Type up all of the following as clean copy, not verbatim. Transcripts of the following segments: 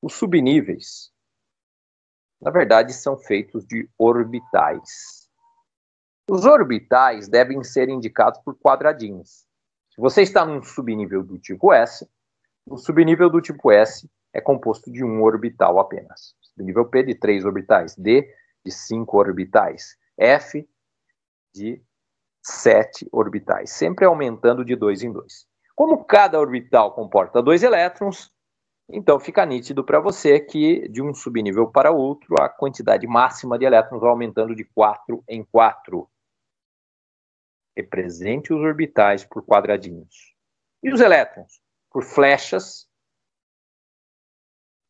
Os subníveis, na verdade, são feitos de orbitais. Os orbitais devem ser indicados por quadradinhos. Se você está num subnível do tipo S, o subnível do tipo S é composto de um orbital apenas. Subnível P de 3 orbitais, D de 5 orbitais, F de 7 orbitais, sempre aumentando de 2 em 2. Como cada orbital comporta 2 elétrons, então fica nítido para você que de um subnível para outro, a quantidade máxima de elétrons vai aumentando de 4 em 4. Represente os orbitais por quadradinhos. E os elétrons? Por flechas.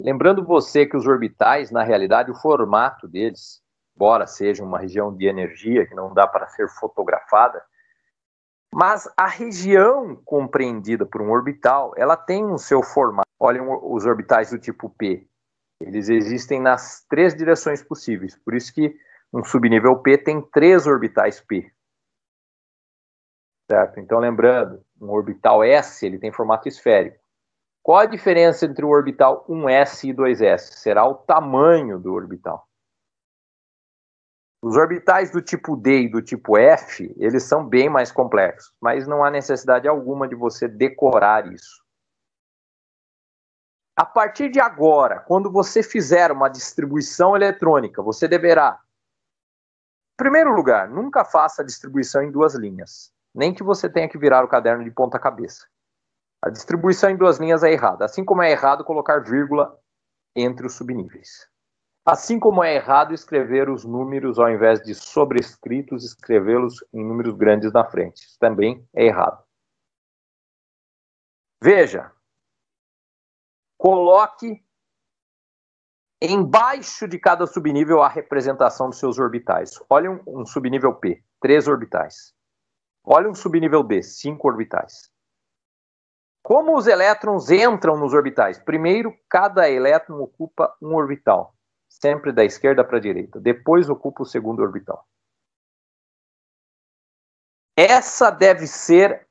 Lembrando você que os orbitais, na realidade, o formato deles, embora seja uma região de energia que não dá para ser fotografada, mas a região compreendida por um orbital, ela tem o seu formato. Olhem os orbitais do tipo P. Eles existem nas 3 direções possíveis. Por isso que um subnível P tem 3 orbitais P. Certo? Então, lembrando, um orbital S ele tem formato esférico. Qual a diferença entre o orbital 1s e 2s? Será o tamanho do orbital. Os orbitais do tipo D e do tipo F, eles são bem mais complexos, mas não há necessidade alguma de você decorar isso. A partir de agora, quando você fizer uma distribuição eletrônica, você deverá, em primeiro lugar, nunca faça a distribuição em 2 linhas, nem que você tenha que virar o caderno de ponta cabeça. A distribuição em 2 linhas é errada, assim como é errado colocar vírgula entre os subníveis. Assim como é errado escrever os números ao invés de sobrescritos, escrevê-los em números grandes na frente. Isso também é errado. Veja, coloque embaixo de cada subnível a representação dos seus orbitais. Olha um subnível P, 3 orbitais. Olha um subnível B, 5 orbitais. Como os elétrons entram nos orbitais? Primeiro, cada elétron ocupa um orbital, sempre da esquerda para a direita. Depois ocupa o segundo orbital. Essa deve ser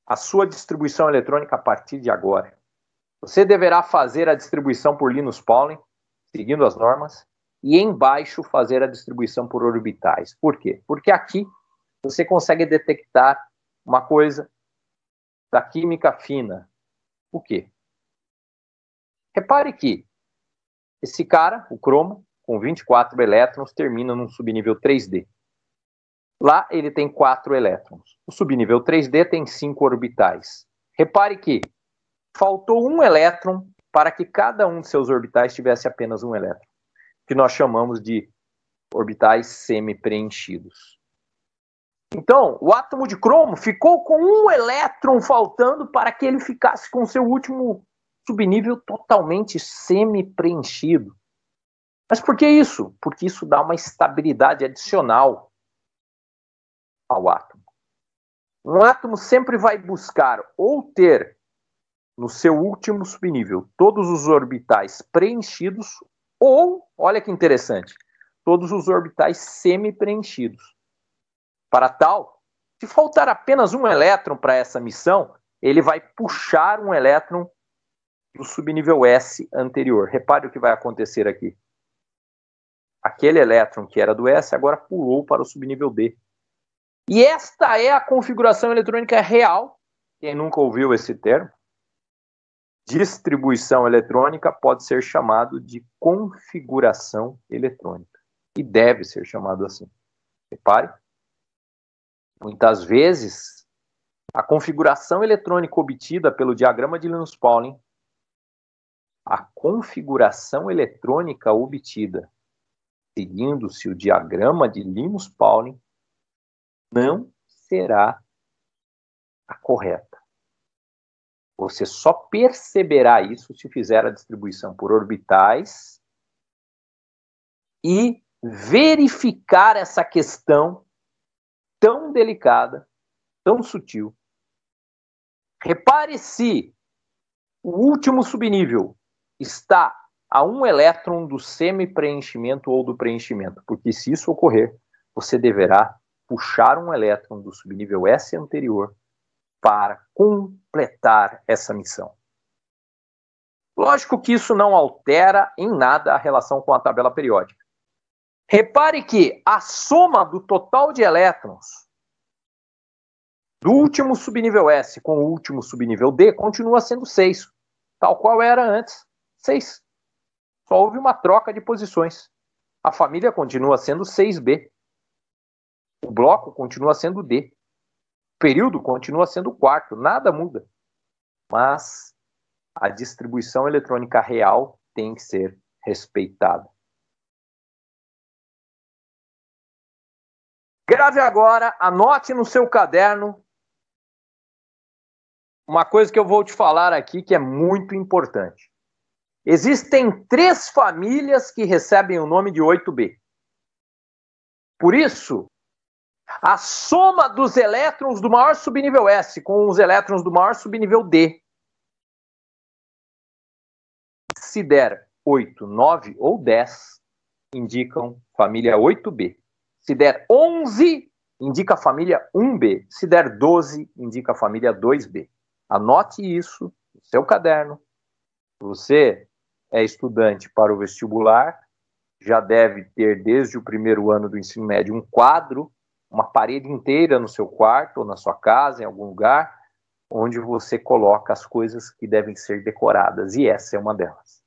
a sua distribuição eletrônica a partir de agora. Você deverá fazer a distribuição por Linus Pauling, seguindo as normas, e embaixo fazer a distribuição por orbitais. Por quê? Porque aqui você consegue detectar uma coisa da química fina. O quê? Repare que esse cara, o cromo, com 24 elétrons, termina num subnível 3D. Lá ele tem 4 elétrons. O subnível 3D tem 5 orbitais. Repare que faltou um elétron para que cada um de seus orbitais tivesse apenas um elétron, que nós chamamos de orbitais semi-preenchidos. Então, o átomo de cromo ficou com um elétron faltando para que ele ficasse com seu último subnível totalmente semi-preenchido. Mas por que isso? Porque isso dá uma estabilidade adicional ao átomo. Um átomo sempre vai buscar ou ter no seu último subnível todos os orbitais preenchidos ou, olha que interessante, todos os orbitais semi-preenchidos. Para tal, se faltar apenas um elétron para essa missão, ele vai puxar um elétron do subnível S anterior. Repare o que vai acontecer aqui. Aquele elétron que era do S agora pulou para o subnível D. E esta é a configuração eletrônica real. Quem nunca ouviu esse termo? Distribuição eletrônica pode ser chamado de configuração eletrônica. E deve ser chamado assim. Repare. Muitas vezes, a configuração eletrônica obtida pelo diagrama de Linus Pauling, a configuração eletrônica obtida seguindo-se o diagrama de Linus Pauling, não será a correta. Você só perceberá isso se fizer a distribuição por orbitais e verificar essa questão tão delicada, tão sutil. Repare se o último subnível está a um elétron do semi-preenchimento ou do preenchimento, porque se isso ocorrer, você deverá puxar um elétron do subnível S anterior para completar essa missão. Lógico que isso não altera em nada a relação com a tabela periódica. Repare que a soma do total de elétrons do último subnível S com o último subnível D continua sendo 6, tal qual era antes, 6. Só houve uma troca de posições. A família continua sendo 6B. O bloco continua sendo D. O período continua sendo 4. Nada muda. Mas a distribuição eletrônica real tem que ser respeitada. Grave agora, anote no seu caderno uma coisa que eu vou te falar aqui que é muito importante. Existem 3 famílias que recebem o nome de 8B. Por isso, a soma dos elétrons do maior subnível S com os elétrons do maior subnível D, se der 8, 9 ou 10, indicam família 8B. Se der 11, indica a família 1B. Se der 12, indica a família 2B. Anote isso no seu caderno. Você é estudante para o vestibular, já deve ter desde o primeiro ano do ensino médio um quadro, uma parede inteira no seu quarto ou na sua casa, em algum lugar, onde você coloca as coisas que devem ser decoradas, e essa é uma delas.